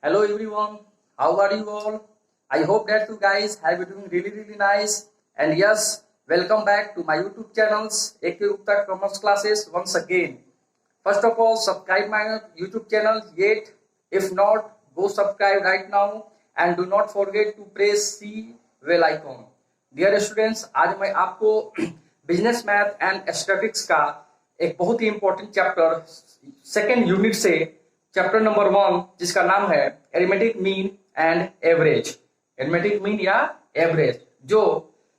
Hello everyone, how are you all? I hope that you guys have been doing really nice. And yes, welcome back to my YouTube channels, AK Gupta Commerce Classes once again. First of all, subscribe my YouTube channel yet. If not, go subscribe right now and do not forget to press the bell icon. Dear students, आज मैं आपको business math and statistics का एक बहुत ही important chapter second unit से chapter number 1 जिसका नाम है arithmetic mean and average. Arithmetic mean या एवरेज जो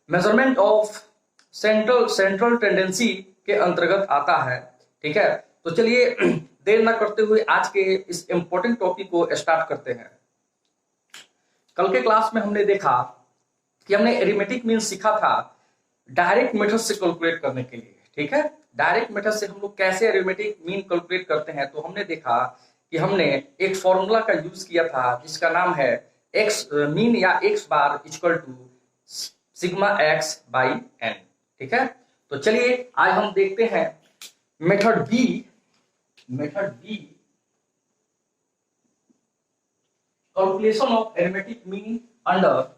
मेजरमेंट ऑफ सेंट्रल टेंडेंसी के अंतर्गत आता है। ठीक है, तो चलिए देर न करते हुए आज के इस इंपॉर्टेंट टॉपिक को स्टार्ट करते हैं। कल के क्लास में हमने देखा कि हमने एरिथमेटिक मीन सीखा था डायरेक्ट मेथड से कैलकुलेट करने के लिए। ठीक है, डायरेक्ट मेथड से हम लोग कैसे एरिथमेटिक मीन कैलकुलेट करते हैं, तो हमने देखा कि हमने एक फॉर्मूला का यूज किया था जिसका नाम है एक्स मीन या X bar equal to sigma X by N. ठीक है, तो चलिए आज हम देखते हैं method B calculation of arithmetic mean under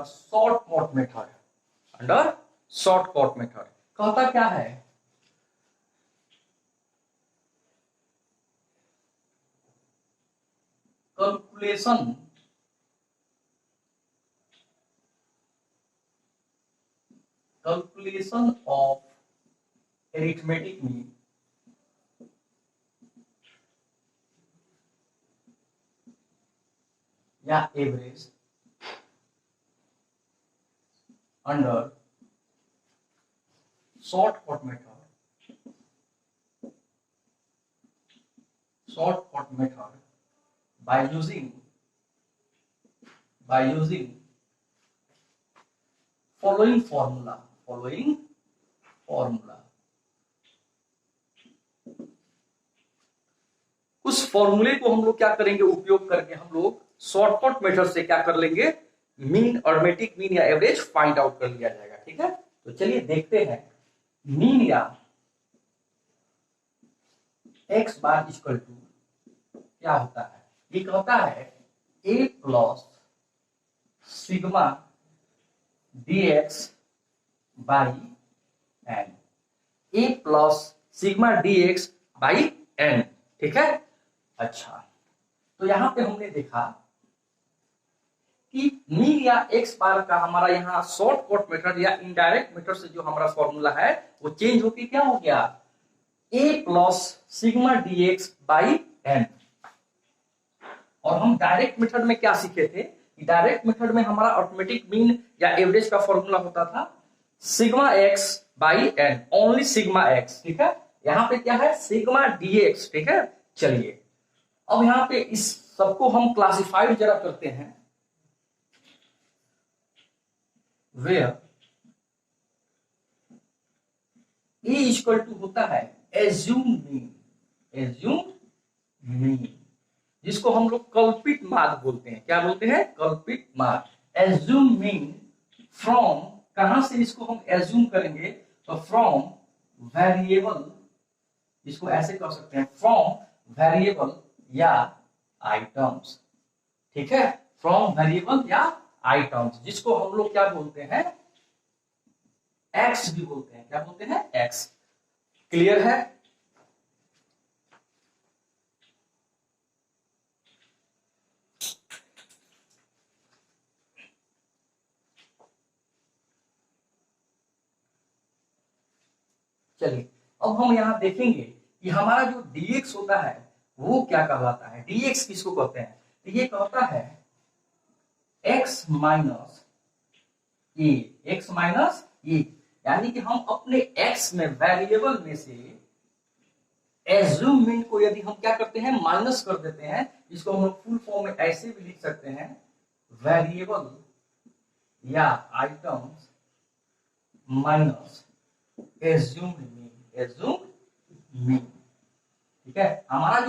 shortcut method. Under shortcut method कहता क्या है, कैलकुलेशन ऑफ एरिथमेटिक मीन या average under shortcut method by using following formula। उस फॉर्मूले को हम लोग क्या करेंगे, उपयोग करके हम लोग शॉर्टकट मेथड से क्या कर लेंगे, मीन अरिथमेटिक मीन या एवरेज फाइंड आउट कर लिया जाएगा। ठीक है, तो चलिए देखते हैं मीन या एक्स बार इक्वल टू क्या होता है। ये कहता है A plus sigma dx by N, A plus sigma dx by N. ठीक है, अच्छा तो यहां पे हमने देखा कि मीन या एक्स बार का हमारा यहाँ शॉर्टकट मेथड या इनडायरेक्ट मेथड से जो हमारा फॉर्मूला है वो चेंज होकर क्या हो गया, A plus sigma dx by N. और हम डायरेक्ट मेथड में क्या सीखे थे, डायरेक्ट मेथड में हमारा अरिथमेटिक मीन या एवरेज का फॉर्मूला होता था sigma X by N, only sigma X. ठीक है, यहाँ पे क्या है, सिग्मा dx। ठीक है, चलिए अब यहाँ पे इस सबको हम क्लासिफाइड जरा करते हैं, where A इक्वल टू होता है assumed mean, जिसको हम लोग कल्पित मार्ग बोलते हैं। क्या बोलते हैं, कल्पित मार्ग। assumed mean फ्रॉम, कहां से इसको हम एज्यूम करेंगे, तो फ्रॉम वेरिएबल, इसको ऐसे कर सकते हैं फ्रॉम वेरिएबल या आइटम्स। ठीक है, फ्रॉम वेरिएबल या आइटम्स, जिसको हम लोग क्या बोलते हैं, एक्स भी बोलते हैं। क्या बोलते हैं, एक्स। क्लियर है, चलिए अब हम यहां देखेंगे कि हमारा जो dx होता है वो क्या कहलाता है। dx किसको कहते हैं, तो ये कहता है x माइनस ए, यानी कि हम अपने x में वेरिएबल में से एज्यूम मीन को यदि हम क्या करते हैं, माइनस कर देते हैं, इसको हम लोग फुल फॉर्म में ऐसे भी लिख सकते हैं वेरिएबल या आइटम्स माइनस एज्यूम मीन। ठीक है, हमारा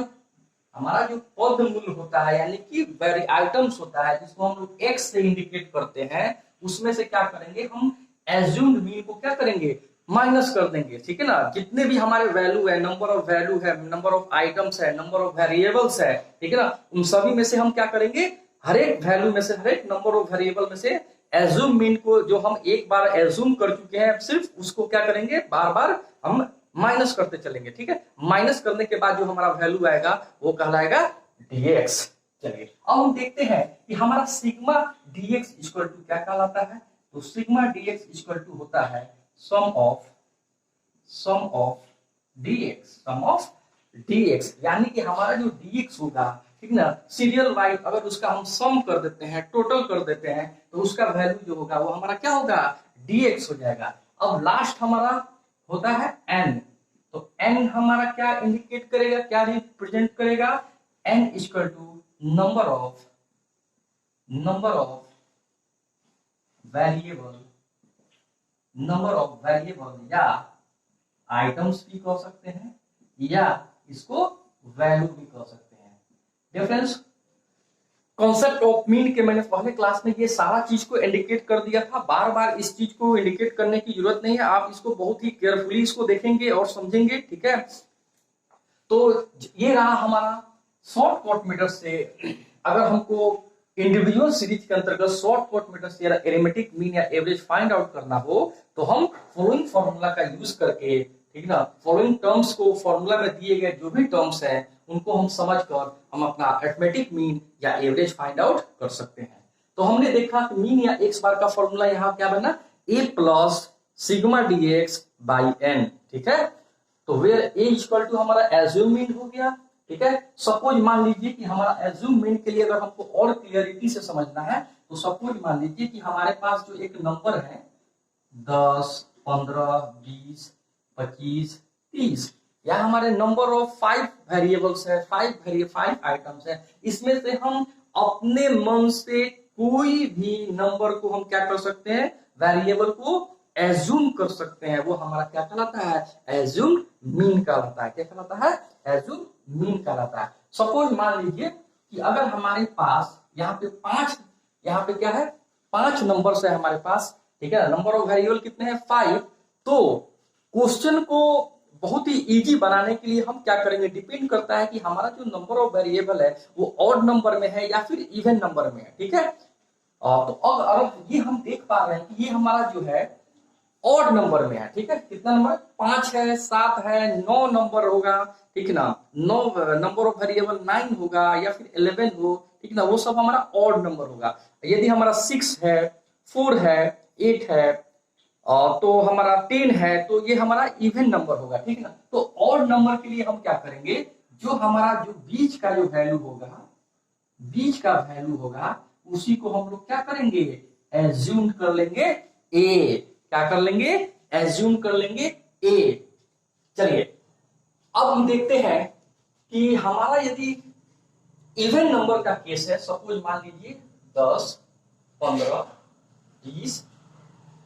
जो पद मूल्य होता है यानी कि वेरी आइटम्स होता है जिसको हम लोग एक्स से इंडिकेट करते हैं, उसमें से क्या करेंगे, हम एज्यूम्ड मीन को क्या करेंगे, माइनस कर देंगे, ठीक है ना। जितने भी हमारे वैल्यू है, नंबर ऑफ वैल्यू है, नंबर ऑफ आइटम्स है, नंबर ऑफ वेरिएबल्स है, ठीक है ना, उन सभी में से हम क्या करेंगे, हर एक वैल्यू में से, हर एक नंबर ऑफ वेरिएबल में से एज्यूम मीन को, जो हम एक बार एज्यूम कर चुके हैं सिर्फ उसको क्या करेंगे, बार बार हम माइनस करते चलेंगे, ठीक है। माइनस करने के बाद जो हमारा वैल्यू आएगा वो कहलाएगा dx। चलिए अब हम देखते हैं कि हमारा सिग्मा dx इक्वल टू क्या कहलाता है। तो सिग्मा dx इक्वल टू होता है सम ऑफ dx, यानी कि हमारा जो dx होगा, ठीक ना, सीरियल वाइज अगर उसका हम सम कर देते हैं, टोटल कर देते हैं, तो उसका वैल्यू जो होगा वो हमारा क्या होगा, dx हो जाएगा। अब लास्ट हमारा होता है n, तो n हमारा क्या इंडिकेट करेगा, क्या रिप्रेजेंट करेगा, n equal to number of variable या आइटम्स भी कह सकते हैं, या इसको वैल्यू भी कह सकते हैं। डिफरेंस कॉन्सेप्ट ऑफ मीन के मैंने पहले क्लास में ये सारा चीज को इंडिकेट कर दिया था, बार बार इस चीज को इंडिकेट करने की जरूरत नहीं है, आप इसको बहुत ही केयरफुली इसको देखेंगे और समझेंगे, ठीक है। तो ये रहा हमारा शॉर्टकट मेथड से, अगर हमको इंडिविजुअल सीरीज के अंतर्गत शॉर्टकट मेथड से एरिथमेटिक मीन या एवरेज फाइंड आउट करना हो, तो हम फॉलोइंग फॉर्मूला का यूज करके, ठीक ना, फॉलोइंग टर्म्स को, फॉर्मूला में दिए गए जो भी टर्म्स हैं उनको हम समझकर हम अपना अरिथमेटिक मीन या एवरेज फाइंड आउट कर सकते हैं। तो हमने देखा कि मीन या एक्स बार का फॉर्मूला यहाँ क्या बना, a plus sigma dx by n, ठीक है। तो वेयर a इक्वल टू हमारा एज्यूम मीन हो गया, ठीक है। सपोज मान लीजिए कि हमारा एज्यूम मीन के लिए अगर हमको और क्लियरिटी से समझना है, तो सपोज मान लीजिए कि हमारे पास जो एक नंबर है 10, 15, 20, 25, 30, या हमारे नंबर ऑफ 5 वेरिएबल्स है, 5 आइटम्स है, इसमें से हम अपने मन से कोई भी नंबर को हम क्या कर सकते हैं, वेरिएबल को एज्यूम कर सकते हैं, वो हमारा क्या कहलाता है, एज्यूम मीन कहलाता है। क्या कहलाता है, एज्यूम मीन कहलाता है। सपोज मान लीजिए कि अगर हमारे पास यहाँ पे 5, यहाँ पे क्या है, 5 नंबर्स है हमारे पास, ठीक है, नंबर ऑफ वेरिएबल कितने हैं, 5। तो क्वेश्चन को बहुत ही इजी बनाने के लिए हम क्या करेंगे, डिपेंड करता है कि हमारा जो नंबर ऑफ वेरिएबल है वो ऑड नंबर में है या फिर इवन नंबर में है, ठीक है। तो अब ये हम देख पा रहे हैं कि ये हमारा जो है ऑड नंबर में है, ठीक है। कितना नंबर, 5 है, 7 है, 9 नंबर होगा, ठीक ना, 9 नंबर ऑफ वेरिएबल 9 होगा या फिर 11 हो, ठीक ना, वो सब हमारा ऑड नंबर होगा। यदि हमारा 6 है, 4 है, 8 है, तो हमारा 10 है, तो ये हमारा इवन नंबर होगा, ठीक है ना। तो ऑड नंबर के लिए हम क्या करेंगे, जो हमारा जो बीच का जो वैल्यू होगा, उसी को हम लोग क्या करेंगे, एज्यूम कर लेंगे ए। क्या कर लेंगे, एज्यूम कर लेंगे ए। चलिए अब हम देखते हैं कि हमारा यदि इवन नंबर का केस है, सपोज मान लीजिए 10, 15, 20,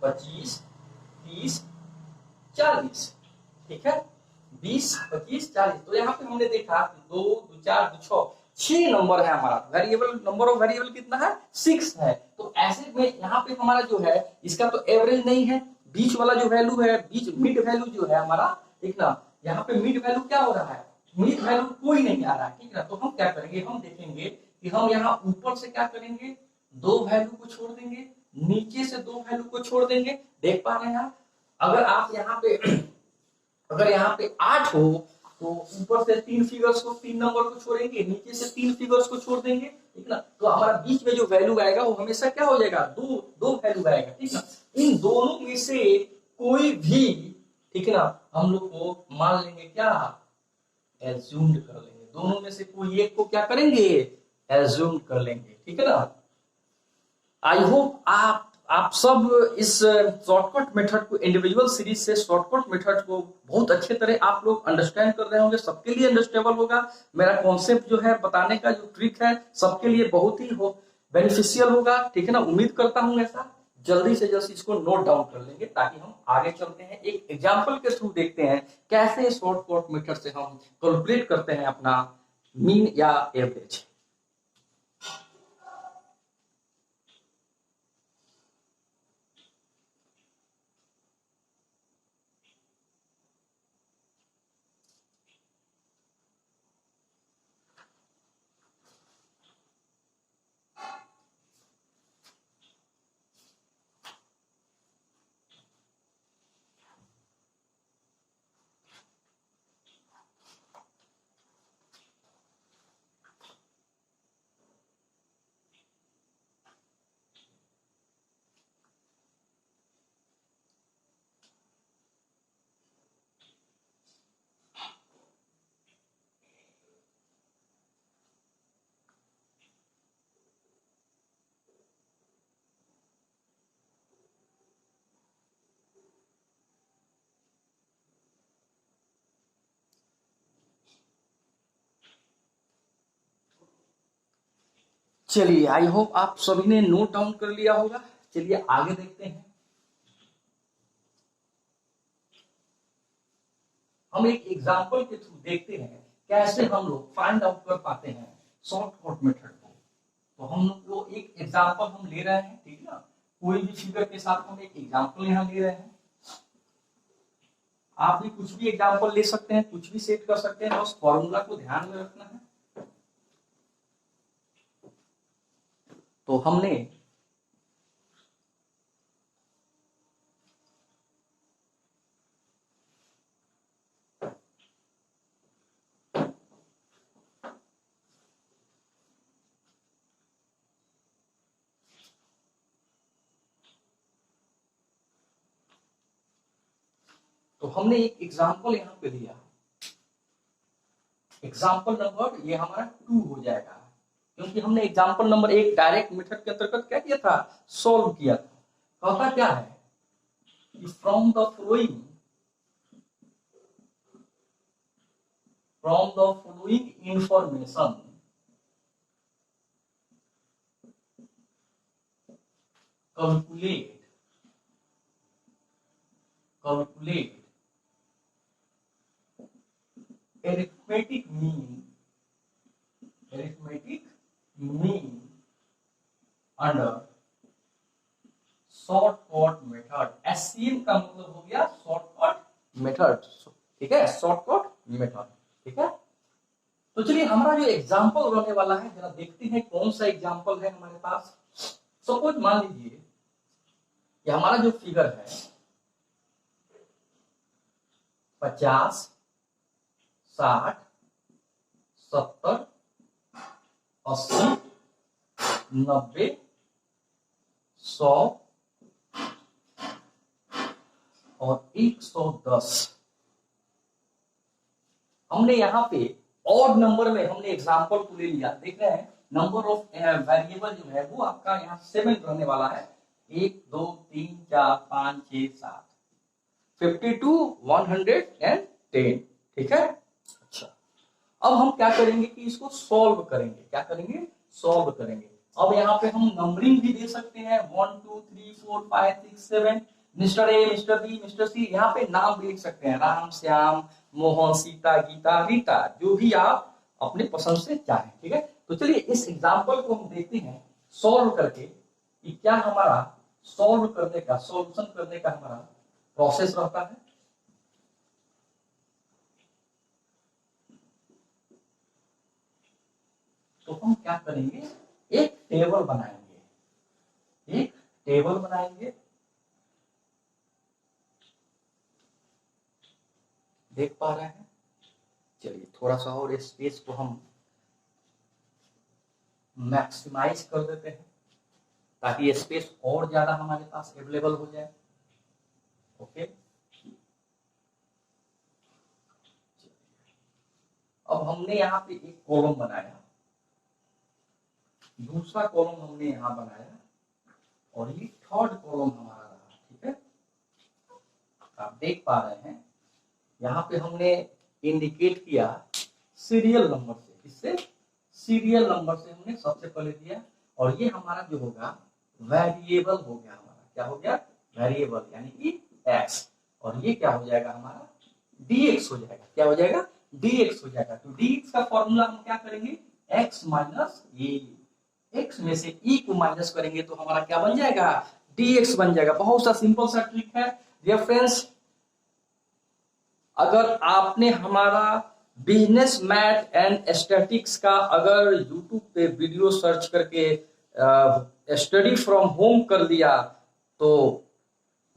25, 30, 40, ठीक है, 20, 25, 40। तो यहाँ पे हमने देखा 2, 2, 4, 2, 6 नंबर है हमारा वेरिएबल, नंबर ऑफ वेरिएबल कितना है, 6 है। तो ऐसे में यहाँ पे हमारा जो है इसका तो एवरेज नहीं है, बीच वाला जो वैल्यू है, बीच मिड वैल्यू जो है हमारा, ठीक ना, यहाँ पे मिड वैल्यू क्या हो रहा है, मिड वैल्यू कोई नहीं आ रहा है, ठीक ना। तो हम क्या करेंगे, हम देखेंगे कि हम यहाँ ऊपर से क्या करेंगे, 2 वैल्यू को छोड़ देंगे, नीचे से 2 वैल्यू को छोड़ देंगे। देख पा रहे हैं आप, अगर आप यहाँ पे अगर यहाँ पे 8 हो तो ऊपर से 3 फिगर्स को, 3 नंबर को छोड़ेंगे, नीचे से 3 फिगर्स को छोड़ देंगे, ठीक ना। तो हमारा बीच में जो वैल्यू आएगा वो हमेशा क्या हो जाएगा, दो वैल्यू आएगा, ठीक ना। इन दोनों में से कोई भी, ठीक ना, हम लोग को मान लेंगे क्या, एज्यूम्ड कर लेंगे। दोनों में से कोई एक को क्या करेंगे, एज्यूम कर लेंगे, ठीक है ना। आई होप आप सब इस शॉर्टकट मेथड को, इंडिविजुअल सीरीज से शॉर्टकट मेथड को बहुत अच्छे तरह आप लोग अंडरस्टैंड कर रहे होंगे, सबके लिए अंडरस्टैंडेबल होगा। मेरा कॉन्सेप्ट जो है, बताने का जो ट्रिक है, सबके लिए बहुत ही बेनिफिशियल होगा, ठीक है ना। उम्मीद करता हूं ऐसा। जल्दी से जल्दी इसको नोट डाउन कर लेंगे ताकि हम आगे चलते हैं, एक एग्जाम्पल के थ्रू देखते हैं कैसे शॉर्टकट मेथड से हम कैलकुलेट करते हैं अपना मीन या एवरेज। चलिए, आई होप आप सभी ने नोट डाउन कर लिया होगा। चलिए आगे देखते हैं। हम एक एग्जांपल के थ्रू देखते हैं कैसे हम लोग फाइंड आउट कर पाते हैं शॉर्टकट मेथड को। तो हम लोग को एक एग्जांपल हम ले रहे हैं, ठीक है ना। कोई भी फिगर के साथ हम एक एग्जांपल यहाँ ले रहे हैं। आप भी कुछ भी एग्जांपल ले सकते हैं, कुछ भी सेट कर सकते हैं, बस फॉर्मूला को ध्यान में रखना है। तो हमने एक एग्जांपल यहाँ पे लिया। एग्जांपल नंबर ये हमारा 2 हो जाएगा, क्योंकि हमने एग्जांपल नंबर 1 डायरेक्ट मेथड के अंतर्गत क्या किया था, सॉल्व किया था। कहता क्या है कि from the flowing information calculate arithmetic mean under shortcut method. SCM का मतलब हो गया शॉर्टकट मेथड, ठीक है, शॉर्टकट मेथड, ठीक है। तो चलिए हमारा जो एग्जांपल रहने वाला है, जरा देखते हैं कौन सा एग्जांपल है हमारे पास। सपोज मान लीजिए कि हमारा जो फिगर है 50, 60, 70, 80, 90, 100 और 110। हमने यहाँ पे ऑड नंबर में हमने एग्जांपल को ले लिया। देख रहे हैं नंबर ऑफ वेरिएबल जो है वो आपका यहाँ 7 रहने वाला है। 1 2 3 4 5 6 7 52 110, ठीक है। अच्छा, अब हम क्या करेंगे कि इसको सॉल्व करेंगे। क्या करेंगे, सॉल्व करेंगे। अब यहाँ पे हम नंबरिंग भी दे सकते हैं, 1 2 3 4 5 6 7, Mister A, Mister B, Mister C. यहाँ पे नाम भी लिख सकते हैं, राम, श्याम, मोहन, सीता, गीता, रीता, जो भी आप अपने पसंद से चाहें, ठीक है। तो चलिए इस एग्जाम्पल को हम देखते हैं सॉल्व करके कि क्या हमारा सॉल्व करने का, सॉल्यूशन करने का हमारा प्रोसेस रहता है। तो हम क्या करेंगे, एक टेबल बनाएंगे, देख पा रहे हैं। चलिए थोड़ा सा और स्पेस को हम मैक्सिमाइज कर देते हैं ताकि स्पेस और ज्यादा हमारे पास अवेलेबल हो जाए। ओके, अब हमने यहाँ पे एक कॉलम बनाया, दूसरा कॉलम हमने यहाँ बनाया और ये थर्ड कॉलम हमारा रहा, ठीक है। आप देख पा रहे हैं यहाँ पे हमने इंडिकेट किया सीरियल नंबर से। इससे सीरियल नंबर से हमने सबसे पहले दिया, और ये हमारा जो होगा वेरिएबल हो गया हमारा। क्या हो गया, वेरिएबल, यानी कि एक्स। और ये क्या हो जाएगा हमारा, dx हो जाएगा। क्या हो जाएगा, dx हो जाएगा। तो dx का फॉर्मूला हम क्या करेंगे, x माइनस ए। x में से e को माइनस करेंगे तो हमारा क्या बन जाएगा, dx बन जाएगा। बहुत सा सिंपल सा ट्रिक है डियर फ्रेंड्स। अगर आपने हमारा बिजनेस मैथ एंड स्टैटिक्स का अगर यूट्यूब पे वीडियो सर्च करके स्टडी फ्रॉम होम कर लिया, तो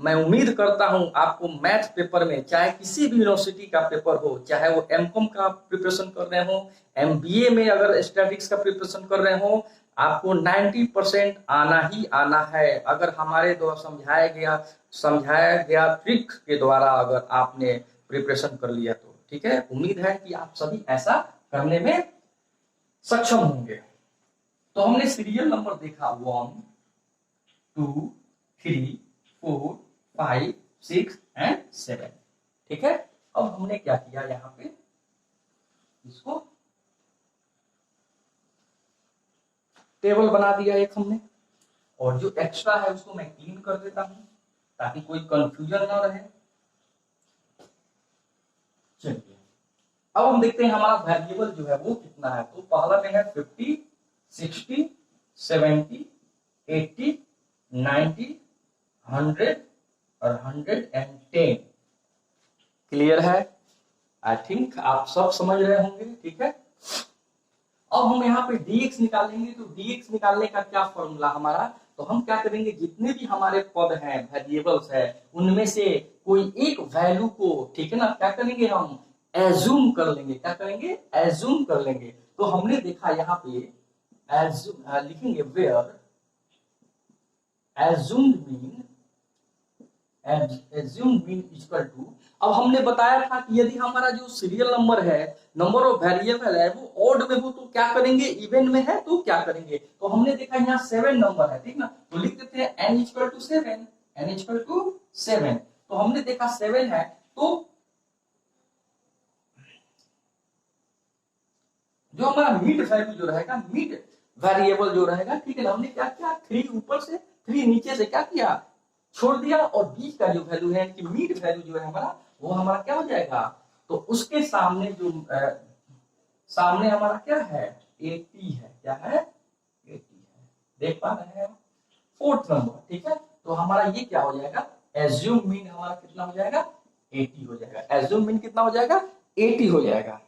मैं उम्मीद करता हूं आपको मैथ पेपर में, चाहे किसी भी यूनिवर्सिटी का पेपर हो, चाहे वो एमकॉम का प्रिपरेशन कर रहे हो, एमबीए में अगर स्टैटिक्स का प्रिपरेशन कर रहे हो, आपको 90% आना ही आना है। अगर हमारे द्वारा समझाया गया ट्रिक के द्वारा अगर आपने प्रिपरेशन कर लिया तो ठीक है। उम्मीद है कि आप सभी ऐसा करने में सक्षम होंगे। तो हमने सीरियल नंबर देखा 1 2 3 4 5 6 एंड 7, ठीक है। अब हमने क्या किया, यहाँ पे इसको टेबल बना दिया एक हमने, और जो एक्स्ट्रा है उसको मैं क्लीन कर देता हूं ताकि कोई कंफ्यूजन ना रहे। चलिए अब हम देखते हैं हमारा वेरिएबल जो है वो कितना है। तो पहला में है 50, 60, 70, 80, 90, 100 और 110। क्लियर है? आई थिंक आप सब समझ रहे होंगे। ठीक है, अब हम यहाँ पे dx निकालेंगे। तो dx निकालने का क्या फॉर्मूला हमारा, तो हम क्या करेंगे, जितने भी हमारे पद हैं, वेरिएबल्स है, उनमें से कोई एक वैल्यू को, ठीक है ना, क्या करेंगे, हम एज्यूम कर लेंगे। क्या करेंगे, एज्यूम कर लेंगे। तो हमने देखा यहाँ पे एज्यूम लिखेंगे, where assumed mean, assumed mean equal to, अब हमने बताया था कि यदि हमारा जो सीरियल नंबर है, नंबर ऑफ वेरिएबल है, वो ऑड में हो तो क्या करेंगे, इवन में है तो क्या करेंगे। तो हमने देखा यहाँ 7 नंबर है, ठीक ना, तो लिख देते हैं n equal to 7, n equal to 7। तो हमने देखा 7 है, तो जो हमारा मीड वैल्यू जो रहेगा, मीड वेरिएबल जो रहेगा, ठीक है ना, हमने क्या किया, 3 ऊपर से 3 नीचे से क्या किया, छोड़ दिया, और बीच का जो वैल्यू है कि मीड वैल्यू जो है हमारा, वो हमारा क्या हो जाएगा, तो उसके सामने जो सामने हमारा क्या है, 80 है। क्या है, 80 है। देख पा रहे हैं, 4th नंबर। ठीक है, तो हमारा ये क्या हो जाएगा, एज्यूम मीन हमारा कितना हो जाएगा, 80 हो जाएगा। एज्यूम मीन कितना हो जाएगा, 80 हो जाएगा।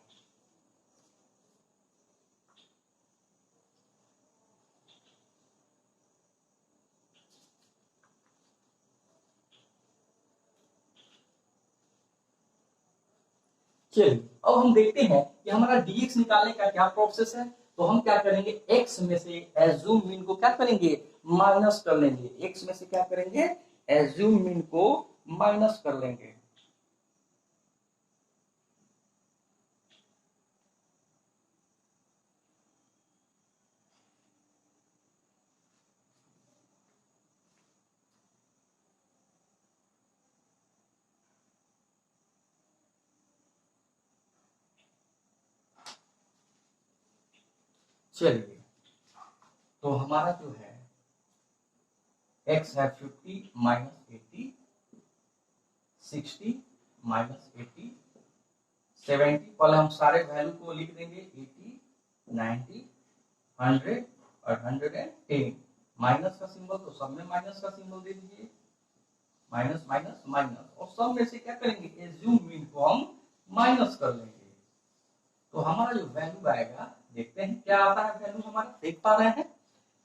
चलिए अब हम देखते हैं कि हमारा dx निकालने का क्या प्रोसेस है। तो हम क्या करेंगे, x में से एज्यूम मीन को क्या करेंगे, माइनस कर लेंगे। x में से क्या करेंगे, एज्यूम मीन को माइनस कर लेंगे। चलिए तो हमारा जो है x है 50 माइनस 80, 60 माइनस 80, 70। पहले हम सारे वैल्यू को लिख देंगे, 80, 90, 100 और 110। माइनस का सिंबल, तो सब में माइनस का सिंबल दे दीजिए, माइनस माइनस माइनस, और सब में से क्या करेंगे, एज्यूम मीन को हम माइनस कर लेंगे। तो हमारा जो वैल्यू आएगा, देखते हैं क्या आता है वैल्यू हमारा। देख पा रहे हैं,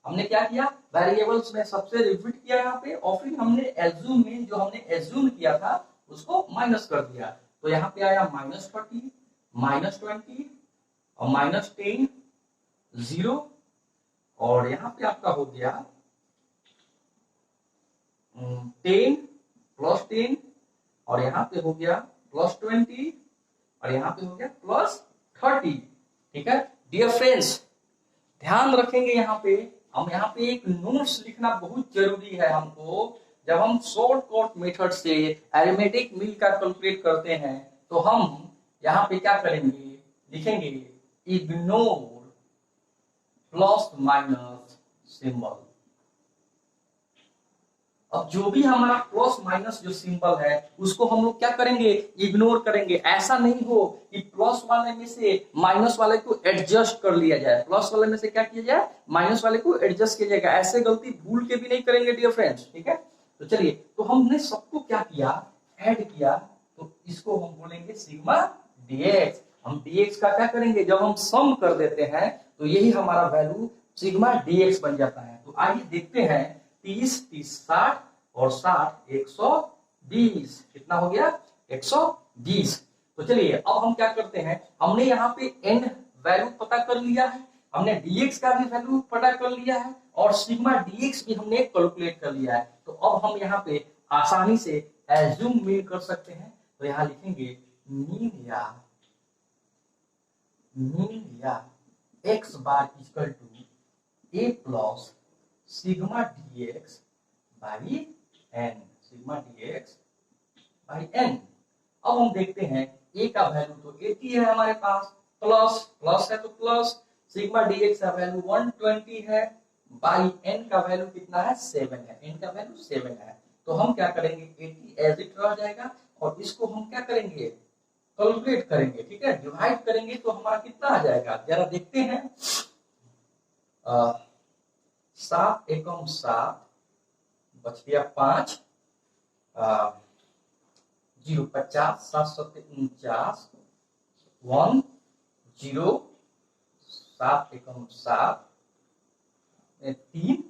हमने क्या किया, वेरिएबल्स में सबसे रिपीट किया यहाँ पे, और फिर हमने एज्यूम मीन जो हमने एज्यूम किया था उसको माइनस कर दिया। तो यहाँ पे आया -30, -20 और -10, 0, और यहाँ पे आपका हो गया 10 +10, और यहाँ पे हो गया +20, और यहाँ पे हो गया +30। ठीक है डियर फ्रेंड्स, ध्यान रखेंगे यहाँ पे, हम यहाँ पे एक नोट्स लिखना बहुत जरूरी है हमको। जब हम शॉर्टकट मेथड से अरिथमेटिक मीन का कैलकुलेट करते हैं, तो हम यहाँ पे क्या करेंगे, लिखेंगे इग्नोर प्लस माइनस सिंबल। अब जो भी हमारा प्लस माइनस जो सिंबल है उसको हम लोग क्या करेंगे, इग्नोर करेंगे। ऐसा नहीं हो कि प्लस वाले में से माइनस वाले को एडजस्ट कर लिया जाए, प्लस वाले में से क्या किया जाए, माइनस वाले को एडजस्ट किया जाएगा। ऐसे गलती भूल के भी नहीं करेंगे डियर फ्रेंड्स। ठीक है, तो चलिए, तो हमने सबको क्या किया, ऐड किया, तो इसको हम बोलेंगे सिग्मा डीएक्स। हम डीएक्स का क्या करेंगे, जब हम सम कर देते हैं तो यही हमारा वैल्यू सिग्मा डीएक्स बन जाता है। तो आइए देखते हैं, 30 30 60 और 60 120, कितना हो गया, 120। तो चलिए अब हम क्या करते हैं, हमने यहाँ पे n वैल्यू पता कर लिया है, हमने dx का भी वैल्यू पता कर लिया है, और सिग्मा dx भी हमने कैलकुलेट कर लिया है। तो अब हम यहाँ पे आसानी से एज्यूम मीन कर सकते हैं। तो यहाँ लिखेंगे मीन या x bar equal to a plus sigma dx by n, sigma dx by n। अब हम देखते हैं a का वैल्यू तो 80 है हमारे पास, प्लस प्लस है तो प्लस, सिग्मा dx का वैल्यू 120 है, बाई n का वैल्यू कितना है 7 है, n का वैल्यू 7 है। तो हम क्या करेंगे 80 एज इट रह जाएगा और इसको हम क्या करेंगे कैलकुलेट करेंगे, ठीक है, डिवाइड करेंगे तो हमारा कितना आ जाएगा जरा देखते हैं। 7 एकम 7 बच गया 5, 0 50, 7 7 49, 1 0, 7 एकम 7, 3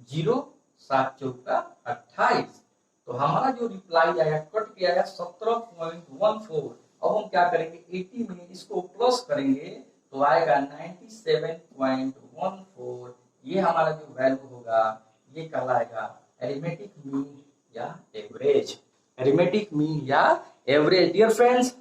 0, 7 चौका 28। तो हमारा जो रिप्लाई आया कट गया है 17.14। अब हम क्या करेंगे 80 में इसको प्लस करेंगे तो आएगा 97.14। ये हमारा जो वैल्यू होगा ये कहलाएगा एरिथमेटिक मीन या एवरेज, एरिथमेटिक मीन या average. Dear friends,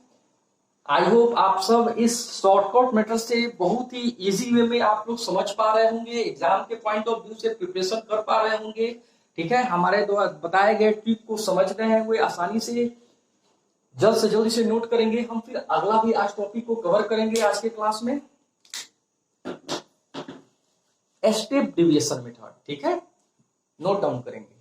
I hope आप सब इस शॉर्टकट मेथड से बहुत ही इजी वे में आप लोग समझ पा रहे होंगे, एग्जाम के पॉइंट ऑफ व्यू से प्रिपरेशन कर पा रहे होंगे, ठीक है। हमारे द्वारा बताए गए ट्रिक को समझ रहे हैं, वो आसानी से जल्द से जल्द इसे नोट करेंगे। हम फिर अगला भी आज टॉपिक को कवर करेंगे आज के क्लास में, स्टेप डिविएशन मेथड, ठीक है, नोट डाउन करेंगे।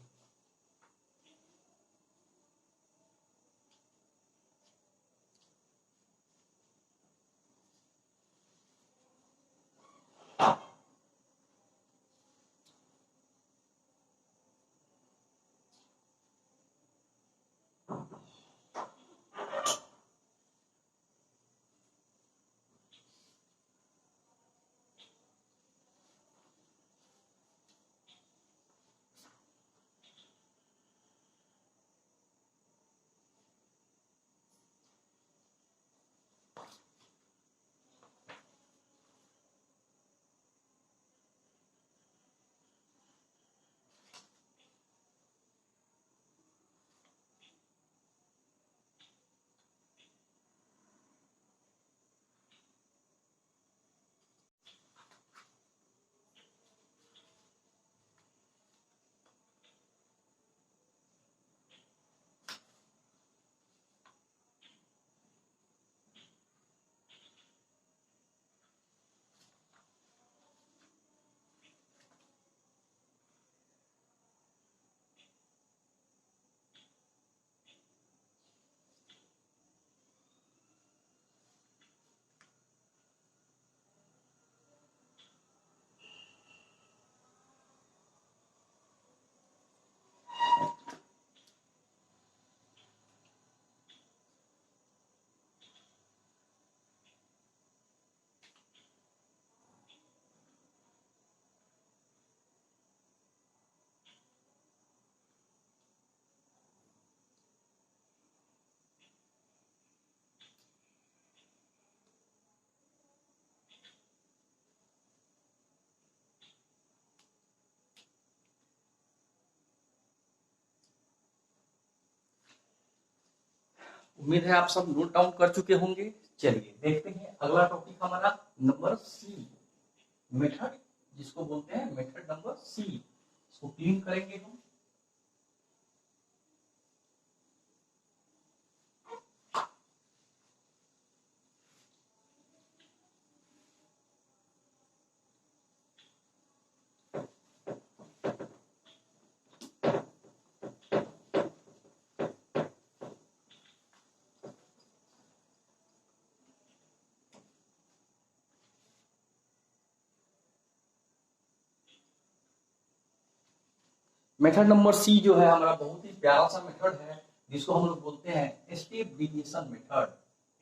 उम्मीद है आप सब नोट डाउन कर चुके होंगे। चलिए देखते हैं अगला टॉपिक हमारा नंबर सी, मेथड, जिसको बोलते हैं मेथड नंबर सी। इसको क्लीन करेंगे हम। मेथड नंबर सी जो है हमारा बहुत ही प्यारा सा मेथड है, जिसको हम लोग बोलते हैं step deviation method,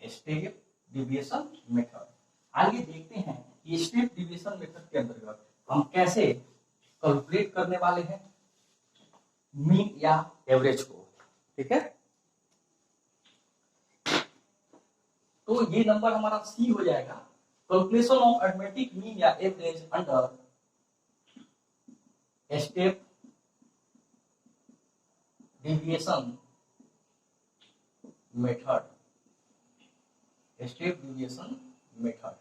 step deviation method. आइए देखते हैं कि स्टेप डिविएशन मेथड के अंतर्गत हम कैसे कैलकुलेट करने वाले हैं मीन या एवरेज को, ठीक है। तो ये नंबर हमारा सी हो जाएगा, कैलकुलेशन ऑफ अरिथमेटिक मीन या average under step deviation method, step deviation method.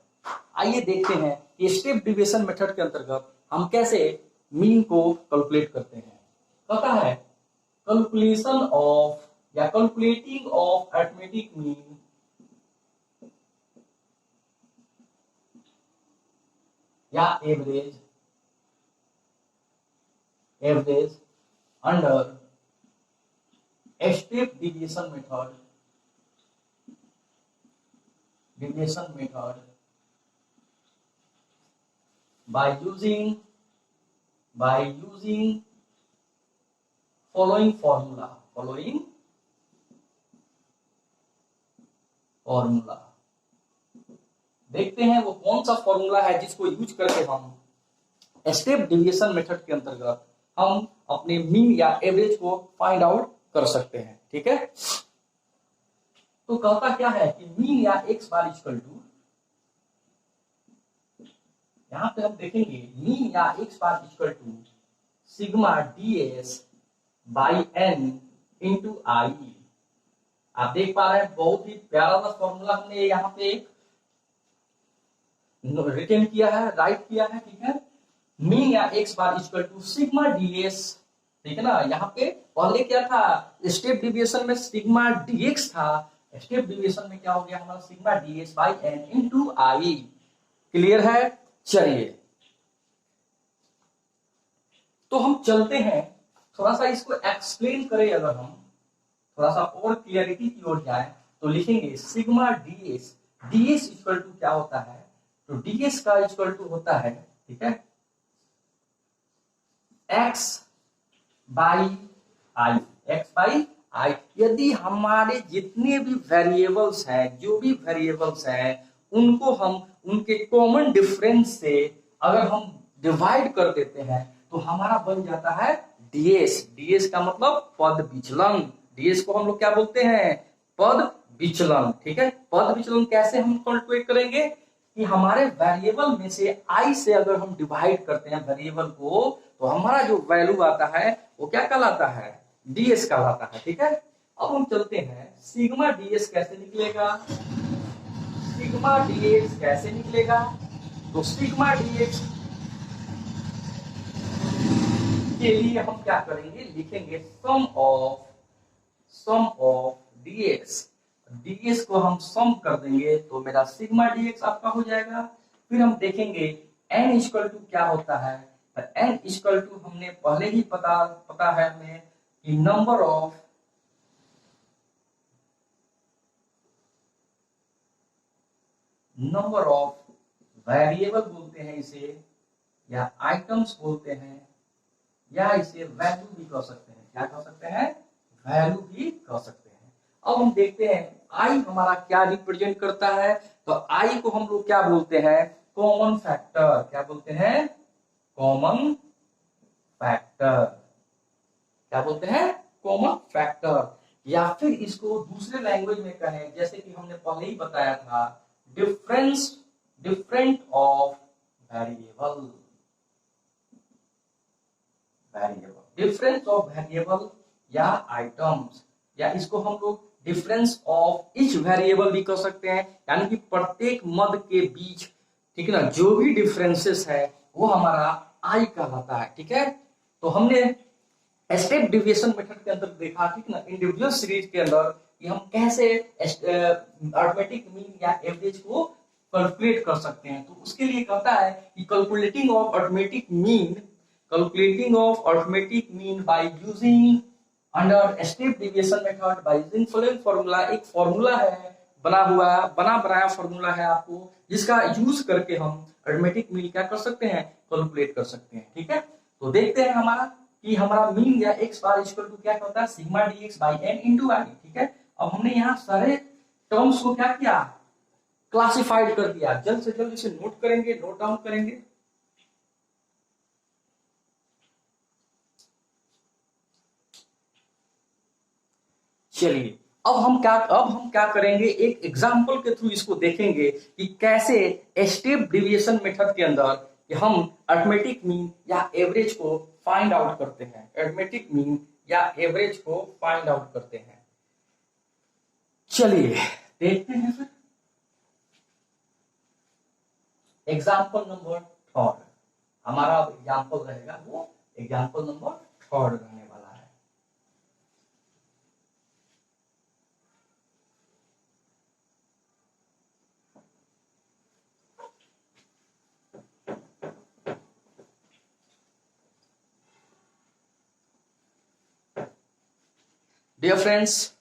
आइए देखते हैं कि स्टेप डिविएशन मेथड के अंतर्गत हम कैसे मीन को कैलकुलेट करते हैं। पता है कैलकुलेशन ऑफ या कैलकुलेटिंग ऑफ अरिथमेटिक मीन या average under step deviation method by using following formula। देखते हैं वो कौन सा फॉर्मूला है जिसको यूज करके हम स्टेप डेविएशन मेथड के अंतर्गत हम अपने मीन या एवरेज को फाइंड आउट कर सकते हैं। ठीक है, तो कहता क्या है कि मीन या एक्स बार इक्वल टू, यहां पे हम देखेंगे मीन या X bar equal to sigma ds by n into I. आप देख पा रहे हैं बहुत ही प्यारा सा फॉर्मूला हमने यहाँ पे रिटर्न किया है, राइट किया है। ठीक है, मीन या X bar equal to sigma ds। ठीक है ना, यहाँ पे पहले क्या था, स्टेप डिविएशन में सिग्मा dx था, स्टेप डिविएशन में क्या हो गया हमारा sigma ds by n into I. Clear है? चलिए तो हम चलते हैं, थोड़ा सा इसको एक्सप्लेन करें। अगर हम थोड़ा सा और क्लियरिटी की ओर जाए तो लिखेंगे sigma ds, ds equal to क्या होता है, तो ds का इक्वल टू होता है, ठीक है, x by I, x by I. यदि हमारे जितने भी वेरिएबल्स हैं, जो भी वेरिएबल्स हैं, उनको हम उनके कॉमन डिफरेंस से अगर हम डिवाइड कर देते हैं तो हमारा बन जाता है ds। ds का मतलब पद विचलन। ds को हम लोग क्या बोलते हैं, पद विचलन। ठीक है, पद विचलन कैसे हम कैलकुलेट करेंगे कि हमारे वेरिएबल में से i से अगर हम डिवाइड करते हैं वेरिएबल को तो हमारा जो वैल्यू आता है वो क्या कहलाता है, ds कहलाता है। ठीक है, अब हम चलते हैं सिग्मा ds कैसे निकलेगा, सिग्मा ds कैसे निकलेगा, तो सिग्मा ds के लिए हम क्या करेंगे, लिखेंगे सम ऑफ ds को हम सम कर देंगे तो मेरा सिग्मा dx आपका हो जाएगा। फिर हम देखेंगे n इक्वल टू क्या होता है, तो n इक्वल टू हमने पहले ही पता है हमें कि नंबर ऑफ वेरिएबल बोलते हैं इसे, या आइटम्स बोलते हैं, या इसे वैल्यू भी कह सकते हैं। क्या कह सकते हैं, वैल्यू भी कह सकते हैं। अब हम देखते हैं आई हमारा क्या रिप्रेजेंट करता है, तो आई को हम लोग क्या बोलते हैं, कॉमन फैक्टर। क्या बोलते हैं, कॉमन फैक्टर। क्या बोलते हैं, कॉमन फैक्टर। या फिर इसको दूसरे लैंग्वेज में कहें, जैसे कि हमने पहले ही बताया था, different of variable, difference of variable या आइटम्स, या इसको हम लोग डिफरेंस ऑफ ईच वेरिएबल भी कह सकते हैं, यानी कि प्रत्येक मद के बीच, ठीक है ना, जो भी डिफरेंसेस है वो हमारा आई कहलाता है। ठीक है, तो हमने स्टेप डिविएशन मेथड के अंदर देखा, ठीक ना, इंडिविजुअल सीरीज के अंदर कि हम कैसे अरिथमेटिक मीन या एवरेज को कैलकुलेट कर सकते हैं। तो उसके लिए कहता है कि calculating of arithmetic mean by using under step deviation method by using following formula. एक फॉर्मूला है बनाया फॉर्मूला है आपको, जिसका यूज करके हम अरिथमेटिक मीन क्या कर सकते हैं, कैलकुलेट कर सकते हैं। ठीक है, तो देखते हैं हमारा मीन या एक्स बार इक्वल टू क्या होता है, sigma dx by n into I. ठीक है, अब हमने यहाँ सारे टर्म्स को क्या किया, क्लासिफाइड कर दिया। जल्द से जल्द इसे नोट करेंगे, नोट डाउन करेंगे। चलिए अब हम क्या करेंगे, एक एग्जांपल के थ्रू इसको देखेंगे कि कैसे स्टेप डिविएशन मेथड के अंदर कि हम अरिथमेटिक मीन या एवरेज को फाइंड आउट करते हैं, अरिथमेटिक मीन या एवरेज को फाइंड आउट करते हैं। चलिए देखते हैं फिर एग्जांपल नंबर थर्ड। हमारा एग्जांपल रहेगा वो एग्जांपल नंबर थर्ड रहने वाला है। डियर फ्रेंड्स,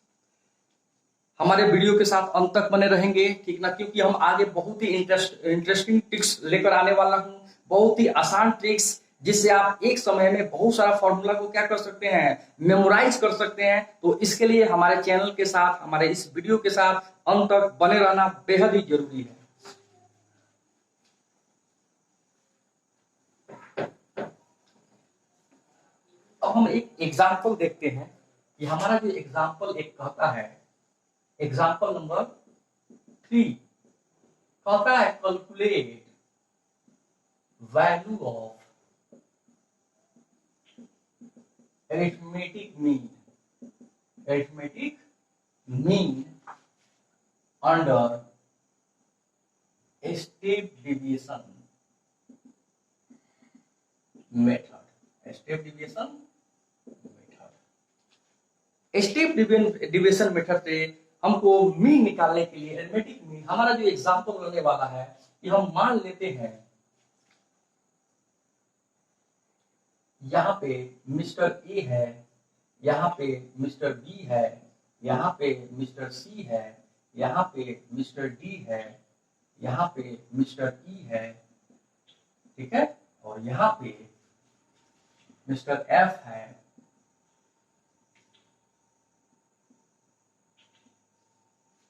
हमारे वीडियो के साथ अंत तक बने रहेंगे, ठीक ना, क्योंकि हम आगे बहुत ही इंटरेस्टिंग ट्रिक्स लेकर आने वाला हूं, बहुत ही आसान ट्रिक्स जिससे आप एक समय में बहुत सारा फॉर्मूला को क्या कर सकते हैं, मेमोराइज कर सकते हैं। तो इसके लिए हमारे चैनल के साथ, हमारे इस वीडियो के साथ अंत तक बने रहना बेहद ही जरूरी है। अब हम एक एग्जाम्पल देखते हैं कि हमारा जो एग्जाम्पल एक कहता है, एग्जाम्पल नंबर 3 कहता है calculate value of arithmetic mean under step deviation method. Step deviation method से हमको मीन निकालने के लिए, अरिथमेटिक मीन, हमारा जो एग्जांपल रहने वाला है कि हम मान लेते हैं यहाँ पे मिस्टर ए है, यहाँ पे मिस्टर बी है, यहाँ पे मिस्टर सी है, यहाँ पे मिस्टर डी है, यहाँ पे मिस्टर ई है, ठीक है, और यहाँ पे मिस्टर एफ है,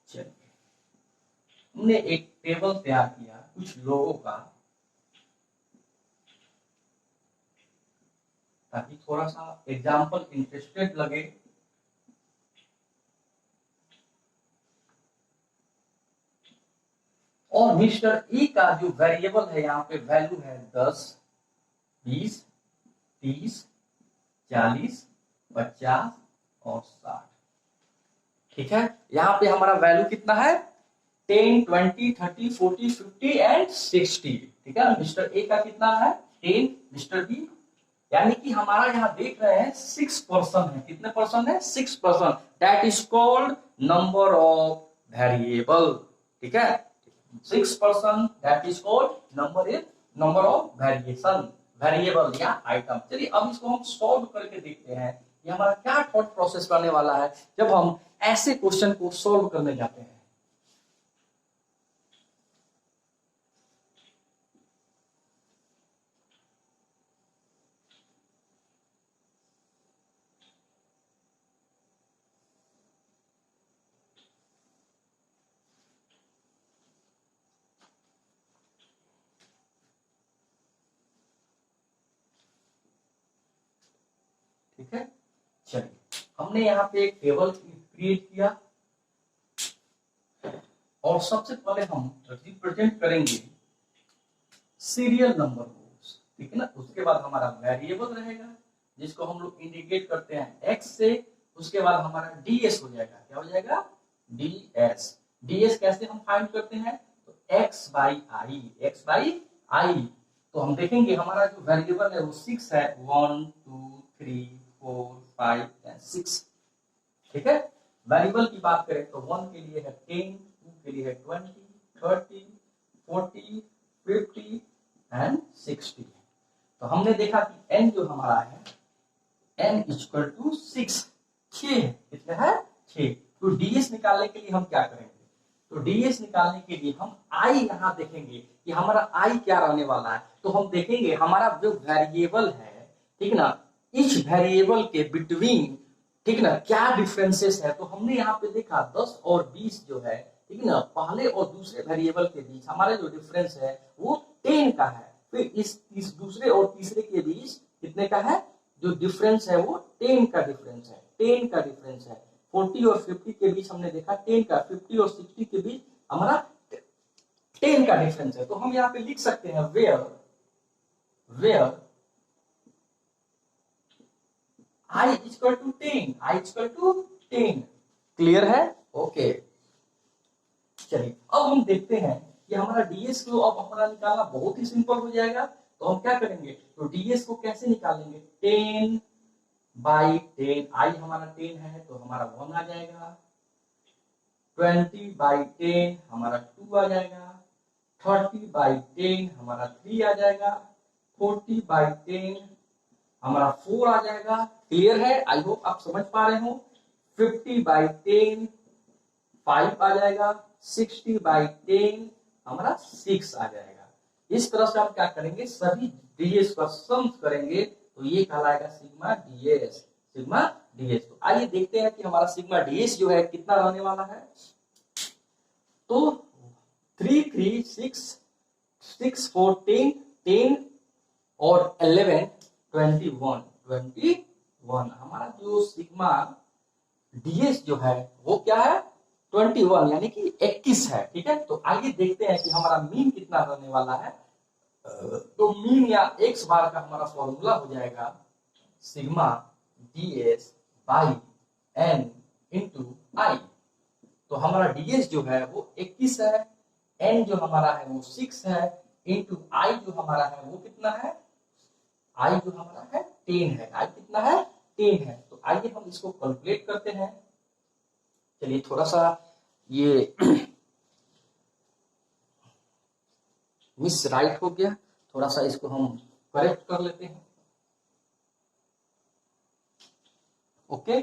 चलिए हमने एक टेबल तैयार किया कुछ लोगों का, ताकि थोड़ा सा एग्जाम्पल इंटरेस्टेड लगे। और मिस्टर ई का जो वेरिएबल है यहाँ पे वैल्यू है 10, 20, 30, 40, 50 और 60, ठीक है। यहाँ पे हमारा वैल्यू कितना है, 10, 20, 30, 40, 50 एंड 60, ठीक है। मिस्टर ए का कितना है 10, मिस्टर बी, यानी कि हमारा यहाँ देख रहे हैं 6% है। कितने परसेंट है, 6%। That is called number of variable, ठीक है, 6%, that is called number of variation, variable या आइटम। चलिए अब इसको हम सॉल्व करके देखते हैं कि हमारा क्या थॉट प्रोसेस करने वाला है जब हम ऐसे क्वेश्चन को सॉल्व करने जाते हैं। ठीक है, चलिए हमने यहाँ पे एक टेबल क्रिएट किया और सबसे पहले हम रिप्रेजेंट करेंगे सीरियल नंबर को, ठीक है ना। उसके बाद हमारा वेरिएबल रहेगा जिसको हम लोग इंडिकेट करते हैं एक्स से, उसके बाद हमारा डीएस हो जाएगा। क्या हो जाएगा, डीएस। डीएस कैसे हम फाइंड करते हैं, तो एक्स बाई आई। तो हम देखेंगे हमारा जो वेरिएबल है वो 6 है, 1, 2, 3, 4, 5 एंड 6, ठीक है। वेरिएबल की बात करें तो 1 के लिए है 10, 2 के लिए है 20, 30, 40, 50 एंड 60। तो हमने देखा कि n जो हमारा है n इक्वल टू 6, 6 कितने है 6। तो डीएस निकालने के लिए हम क्या करेंगे, तो डीएस निकालने के लिए हम आई यहाँ देखेंगे कि हमारा आई क्या रहने वाला है। तो हम देखेंगे हमारा जो वेरिएबल है, ठीक ना, इच वेरिएबल के बिटवीन, ठीक ना, क्या डिफरेंसेस है। तो हमने यहाँ पे देखा 10 और 20 जो है, ठीक ना, पहले और दूसरे वेरिएबल के बीच हमारा जो डिफरेंस है वो 10 का है। फिर इस दूसरे और तीसरे के बीच कितने का है, जो डिफरेंस है वो 10 का डिफरेंस है, 10 का डिफरेंस है। 40 और 50 के बीच हमने देखा 10 का, 50 और 60 के बीच हमारा 10 का डिफरेंस है। तो हम यहाँ पे लिख सकते हैं where i equal to 10, i equal to 10। Clear है, ओके। चलिए अब हम देखते हैं कि हमारा डीएस को अब हमारा निकालना बहुत ही सिंपल हो जाएगा। तो हम क्या करेंगे, तो डीएस को कैसे निकालेंगे, 10 बाई 10, आई हमारा 10 है तो हमारा 1 आ जाएगा, 20 बाई 10 हमारा 2 आ जाएगा, 30 बाई 10 हमारा 3 आ जाएगा, 40 बाई 10 हमारा 4 आ जाएगा। क्लियर है, आई होप आप समझ पा रहे हो। 50/10 5 आ जाएगा, 60/10 हमारा 6 आ जाएगा। इस तरह से हम क्या करेंगे, सभी डीएस का सम करेंगे तो ये कहलाएगा सिग्मा डीएस। सिग्मा डीएस, तो आइए देखते हैं कि हमारा सिग्मा डीएस जो है कितना रहने वाला है। तो 3 3 6 6 4 10 10 और 11 21 हमारा जो सिग्मा डीएस जो है वो क्या है 21 यानी कि 21 है। ठीक है, तो आइए देखते हैं कि हमारा मीन कितना रहने वाला है। तो मीन या एक्स बार का हमारा फॉर्मूला हो जाएगा sigma DS by N into I. तो हमारा डीएस जो है वो 21 है, एन जो हमारा है वो 6 है, इंटू आई जो हमारा है वो कितना है, आई जो हमारा है 10 है। आई कितना है 10 है। तो आइए हम इसको कैलकुलेट करते हैं। चलिए थोड़ा सा ये मिस राइट हो गया, थोड़ा सा इसको हम करेक्ट कर लेते हैं। Okay,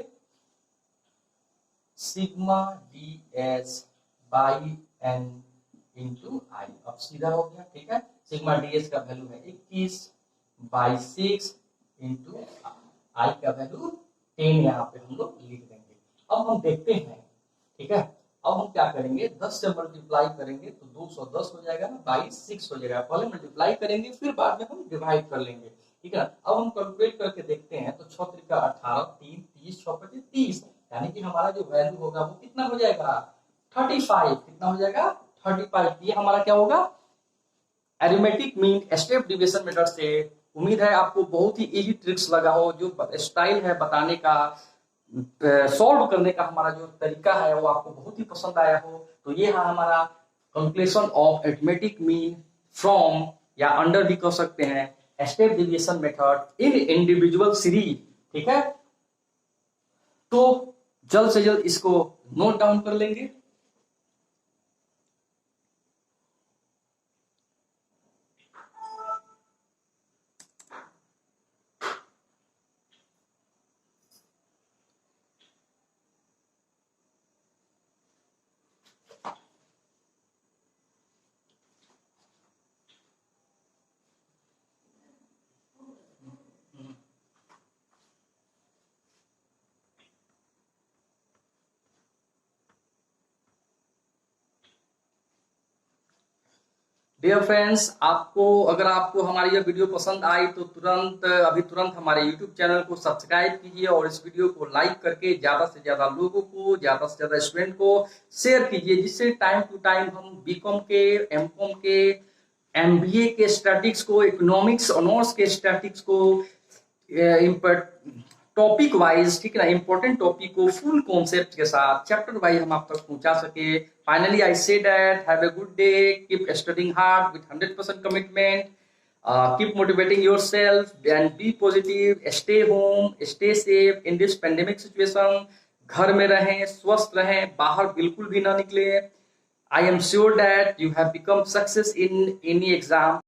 sigma D S by N into I, अब सीधा हो गया। ठीक है, सिग्मा डी एस का वैल्यू है 21/6 इंटू आई का वैल्यू 10 यहाँ पे हम लोग लिख देंगे। अब हम देखते हैं, ठीक है, अब हम क्या करेंगे 10 से मल्टीप्लाई करेंगे तो 210 हो जाएगा, बाई 6 हो जाएगा। पहले मल्टीप्लाई करेंगे फिर बाद में हम डिवाइड कर लेंगे। ठीक है, अब हम कैलकुलेट करके देखते हैं तो 6 3 18 3 30 6 25 30 यानी कि हमारा जो वैल्यू होगा वो कितना हो जाएगा 35। कितना हो जाएगा 35। ये हमारा क्या होगा arithmetic mean step division method से। उम्मीद है आपको बहुत ही इजी ट्रिक्स लगा हो, जो स्टाइल है बताने का, सॉल्व करने का हमारा जो तरीका है वो आपको बहुत ही पसंद आया हो। तो ये है हमारा calculation of arithmetic mean from या अंडर भी कह सकते हैं step division method in individual series. ठीक है, तो जल्द से जल्द इसको नोट डाउन कर लेंगे। डियर फ्रेंड्स, अगर आपको हमारी यह वीडियो पसंद आई तो तुरंत हमारे यूट्यूब चैनल को सब्सक्राइब कीजिए और इस वीडियो को लाइक करके ज्यादा से ज्यादा लोगों को, ज्यादा से ज्यादा स्टूडेंट को शेयर कीजिए, जिससे टाइम टू टाइम हम बीकॉम के, एमकॉम के, एमबीए के स्टैटिक्स को, इकोनॉमिक्स ऑनर्स के स्टैटिक्स को टॉपिक वाइज, ठीक है ना, इंपॉर्टेंट टॉपिक को फुल कॉन्सेप्ट के साथ चैप्टर वाइज हम आप तक पहुंचा सके। Finally I say that have a good day, keep studying hard with 100% commitment, keep motivating yourself and be positive, stay home, stay safe in this pandemic situation. घर में रहें, स्वस्थ रहें, बाहर बिल्कुल भी ना निकले। I am sure that you have become success in any exam.